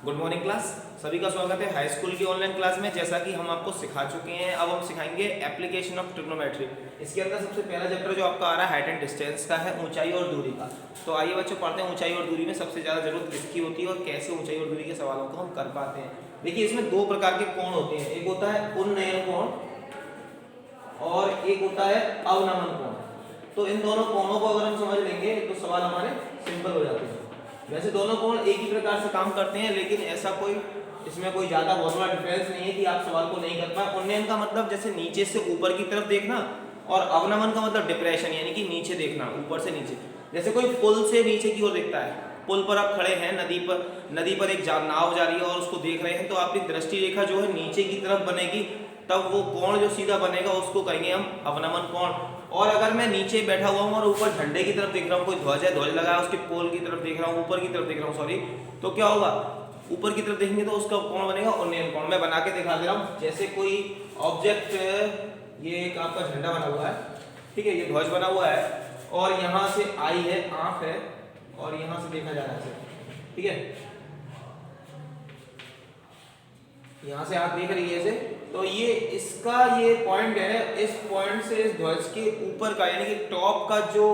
Good morning class. सभी का स्वागत है हाई स्कूल की ऑनलाइन क्लास में। जैसा कि हम आपको सिखा चुके हैं, अब हम सिखाएंगे एप्लीकेशन ऑफ ट्रिग्नोमेट्री। इसके अंदर सबसे पहला चैप्टर जो आपका आ रहा है हाइट एंड डिस्टेंस का है, ऊंचाई और दूरी का। तो आइए बच्चों पढ़ते हैं ऊंचाई और दूरी में सबसे ज़्यादा जरूरत किसकी होती है और कैसे ऊंचाई और दूरी के सवालों को हम कर पाते हैं। देखिए, इसमें दो प्रकार के कोण होते हैं, एक होता है उन्नयन कोण और एक होता है अवनमन कोण। तो इन दोनों कोणों को अगर हम समझ लेंगे तो सवाल हमारे सिंपल हो जाते हैं। वैसे दोनों कोण एक ही प्रकार से काम करते हैं, लेकिन ऐसा कोई इसमें कोई ज्यादा बहुत बड़ा डिफरेंस नहीं है कि आप सवाल को नहीं कर पाए। उन्नयन का मतलब जैसे नीचे से ऊपर की तरफ देखना, और अवनमन का मतलब डिप्रेशन यानी कि नीचे देखना, ऊपर से नीचे। जैसे कोई पुल से नीचे की ओर देखता है, पुल पर आप खड़े हैं, नदी पर एक नाव जा रही है और उसको देख रहे हैं, तो आपकी दृष्टि रेखा जो है नीचे की तरफ बनेगी, तब वो कोण जो सीधा बनेगा उसको कहेंगे हम अवनमन कोण। और अगर मैं नीचे बैठा हुआ हूँ और ऊपर झंडे की तरफ देख रहा हूँ, कोई ध्वज है, ध्वज लगा है, उसके पोल की तरफ देख रहा हूँ, ऊपर की तरफ देख रहा हूँ, सॉरी, तो क्या होगा, ऊपर की तरफ देखेंगे तो उसका कोण बनेगा उन्नयन कोण। मैं बना के दिखा दे रहा हूँ। जैसे कोई ऑब्जेक्ट, ये एक आपका झंडा बना हुआ है, ठीक है, ये ध्वज बना हुआ है, और यहाँ से आई है, आंख है, और यहाँ से देखा जा रहा है, ठीक है, यहाँ से आप देख रही है ऐसे। तो ये इसका ये पॉइंट है, इस पॉइंट से इस ध्वज के ऊपर का यानी कि टॉप का जो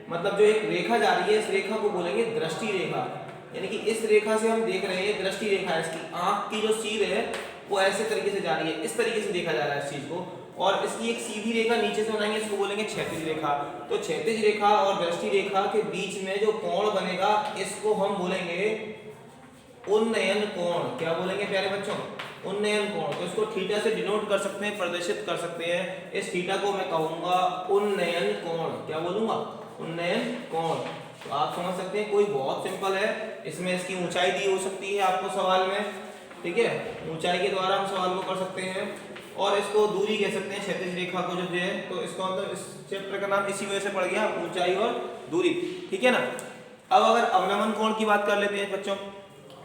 मतलब जो एक रेखा जा रही है, इस रेखा को बोलेंगे दृष्टि रेखा। यानी कि इस रेखा से हम देख रहे हैं, दृष्टि रेखा है, इसकी आंख की जो सीध है वो ऐसे तरीके से जा रही है, इस तरीके से देखा जा रहा है इस चीज को। और इसकी एक सीधी रेखा नीचे से बनाएंगे, इसको बोलेंगे क्षैतिज रेखा। तो क्षैतिज रेखा और दृष्टि रेखा के बीच में जो कोण बनेगा, इसको हम बोलेंगे उन्नयन कोण। क्या बोलेंगे प्यारे बच्चों? उन्नयन कोण। तो इसको थीटा से डिनोट कर सकते हैं, प्रदर्शित कर सकते हैं। इस थीटा को मैं कहूंगा उन्नयन कोण। क्या बोलूंगा? उन्नयन कोण। तो आप समझ सकते हैं, कोई बहुत सिंपल है। इसमें इसकी ऊंचाई दी हो सकती है आपको सवाल में, ठीक है, ऊंचाई के द्वारा हम सवाल को कर सकते हैं। और इसको दूरी कह सकते हैं, क्षैतिज रेखा को जो है। तो इसको अंदर इस चैप्टर का नाम इसी वजह से पड़ गया, ऊंचाई और दूरी, ठीक है ना। अब अगर अवनमन कोण की बात कर लेते हैं बच्चों।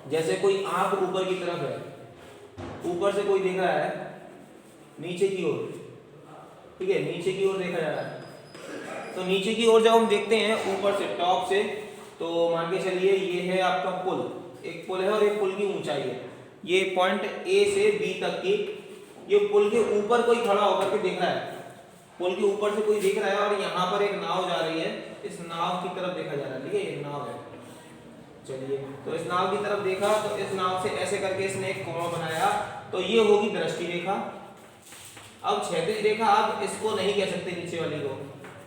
जैसे कोई आंख ऊपर की तरफ है, ऊपर से कोई देख रहा है नीचे की ओर, ठीक है, नीचे की ओर देखा जा रहा है। तो नीचे की ओर जब हम देखते हैं ऊपर से, टॉप से, तो मान के चलिए ये है आपका पुल, एक पुल है और एक पुल की ऊंचाई है। ये पॉइंट ए से बी तक की, ये पुल के ऊपर कोई खड़ा होकर के देख रहा है, पुल के ऊपर से कोई देख रहा है, और यहाँ पर एक नाव जा रही है, इस नाव की तरफ देखा जा रहा है, ठीक है, ये नाव है। चलिए, तो इस नाव की तरफ देखा, तो इस नाव से ऐसे करके इसने एक कोण बनाया, तो ये होगी दृष्टि रेखा। अब क्षैतिज रेखा आप इसको नहीं कह सकते, नीचे वाली को।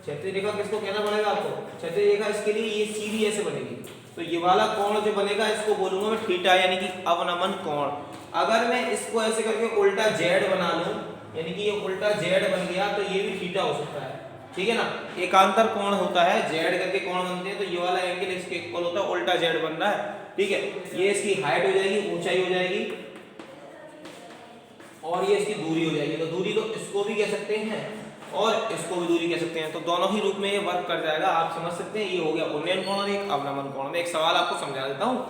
क्षैतिज रेखा किसको कहना पड़ेगा आपको? क्षैतिज रेखा इसके लिए ये सीधी ऐसे बनेगी। तो ये वाला कोण जो बनेगा, इसको बोलूंगा मैं थीटा, यानी कि अवनमन कोण। अगर मैं इसको ऐसे करके उल्टा जेड बना लूं, यानी कि ये उल्टा जेड बन गया, तो ये भी थीटा हो सकता है, ठीक है ना। एकांतर कोण होता है, जेड करके कोण बनते हैं, तो ये वाला एंगल इसके इक्वल होता है, उल्टा जेड बन रहा है, ठीक है। ये इसकी हाइट हो जाएगी, ऊंचाई हो जाएगी, और ये इसकी दूरी हो जाएगी। तो दूरी तो इसको भी कह सकते हैं और इसको भी दूरी कह सकते हैं। तो दोनों ही रूप में ये वर्क कर जाएगा, आप समझ सकते हैं। ये हो गया उन्नयन कोण और एक अवनमन कोण। मैं एक सवाल आपको समझा देता हूँ।